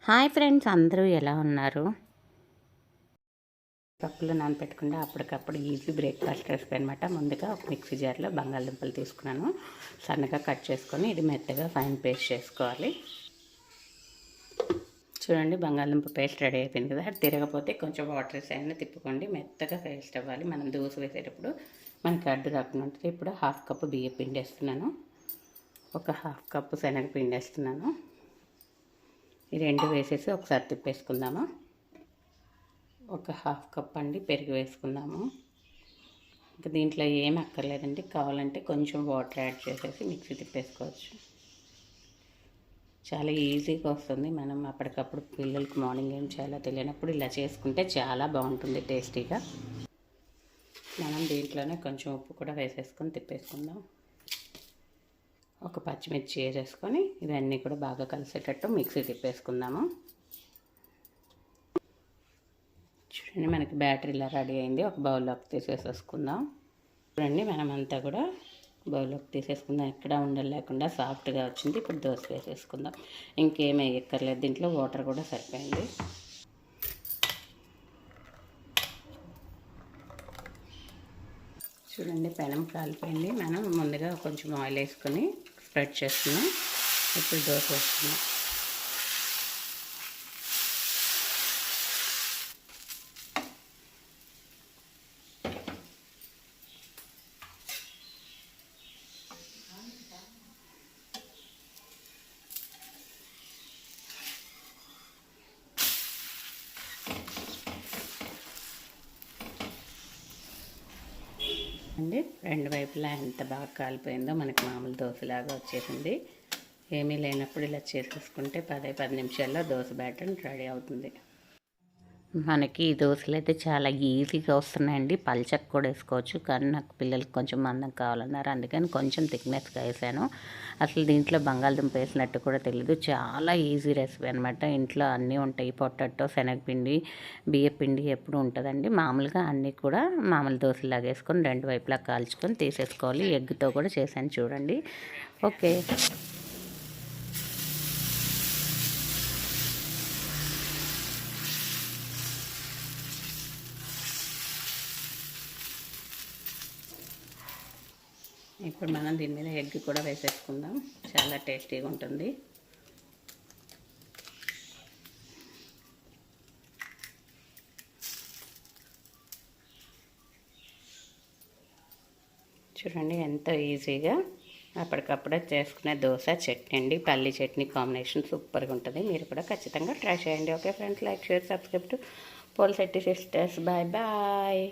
Hi friends, అందరూ ఎలా ఉన్నారు? పప్పులో నానపెట్టకుండా అప్పటికప్పుడు ఈజీ బ్రేక్ఫాస్ట్ రెసిపీ అనమాట. ముందుగా ఒక మిక్సీ జార్లో బంగాళదుంపలు తీసుకున్నాను. సన్నగా కట్ చేసుకొని ఇది మెత్తగా ఫైన్ పేస్ట్ చేసుకోవాలి. చూడండి, బంగాళదుంప పేస్ట్ రెడీ అయిపోయింది కదా. అది తిరగపోతే కొంచెం వాటర్ వేసి తిప్పుకోండి. మెత్తగా పేస్ట్ అవ్వాలి. మనం దోశ వేసేటప్పుడు మనకి అడ్డు రాకుండా ఉంటుంది. ఇప్పుడు హాఫ్ కప్పు బియ్యం పిండి వేస్తున్నాను. ఒక హాఫ్ కప్పు శనగపిండి వేస్తున్నాను. ఈ రెండు వేసేసి ఒకసారి తిప్పేసుకుందాము. ఒక హాఫ్ కప్ అండి పెరుగు వేసుకుందాము. ఇంకా దీంట్లో ఏం అక్కర్లేదండి. కావాలంటే కొంచెం వాటర్ యాడ్ చేసేసి మిక్సీ తిప్పేసుకోవచ్చు. చాలా ఈజీగా వస్తుంది. మనం అప్పటికప్పుడు పిల్లలకి మార్నింగ్ ఏం చేయాలో తెలియనప్పుడు ఇలా చేసుకుంటే చాలా బాగుంటుంది టేస్టీగా. మనం దీంట్లోనే కొంచెం ఉప్పు కూడా వేసేసుకొని తిప్పేసుకుందాం. ఒక పచ్చిమిర్చి వేసేసుకొని ఇవన్నీ కూడా బాగా కలిసేటట్టు మిక్సీ తిప్పేసుకుందాము. చూడండి, మనకి బ్యాటరీ ఇలా రెడీ అయింది. ఒక బౌల్లోకి తీసేసేసుకుందాం. చూడండి, మనం అంతా కూడా బౌల్లోకి తీసేసుకుందాం. ఎక్కడ ఉండలు లేకుండా సాఫ్ట్గా వచ్చింది. ఇప్పుడు దోశ వేసేసుకుందాం. ఇంకేమీ ఎక్కర్లేదు. దీంట్లో వాటర్ కూడా సరిపోయింది. చూడండి, పెనం కాలిపోయింది. మనం ముందుగా కొంచెం ఆయిల్ వేసుకొని స్ప్రెడ్ చేస్తున్నాం. ఇప్పుడు దోశ వేస్తున్నాం. అండి, రెండు వైపులా ఎంత బాగా కాలిపోయిందో మనకి మామూలు దోశలాగా వచ్చేసింది. ఏమీ లేనప్పుడు ఇలా చేసేసుకుంటే 10 నిమిషాల్లో దోశ బ్యాటర్ రెడీ అవుతుంది. మనకి ఈ దోశలు అయితే చాలా ఈజీగా వస్తున్నాయండి. పల్చక్ కూడా వేసుకోవచ్చు, కానీ నాకు పిల్లలకి కొంచెం మందం కావాలన్నారు, అందుకని కొంచెం థిక్నెస్గా వేసాను. అసలు దీంట్లో బంగాళదుంప వేసినట్టు కూడా తెలియదు. చాలా ఈజీ రెసిపీ అనమాట. ఇంట్లో అన్నీ ఉంటాయి. పొటాటో, శనగపిండి, బియ్యపిండి ఎప్పుడు ఉంటుందండి. మామూలుగా అన్నీ కూడా మామూలు దోశలాగా వేసుకొని రెండు వైపులా కాల్చుకొని తీసేసుకోవాలి. ఎగ్తో కూడా చేశాను చూడండి. ఓకే. ఇప్పుడు మనం దీని మీద ఎగ్ కూడా వేసేసుకుందాం. చాలా టేస్టీగా ఉంటుంది. చూడండి, ఎంతో ఈజీగా అప్పటికప్పుడే చేసుకునే దోశ చట్నీ అండి. పల్లి చట్నీ కాంబినేషన్ సూపర్గా ఉంటుంది. మీరు కూడా ఖచ్చితంగా ట్రై చేయండి. Okay friends, like, share, subscribe to Polishetty sisters. Bye bye.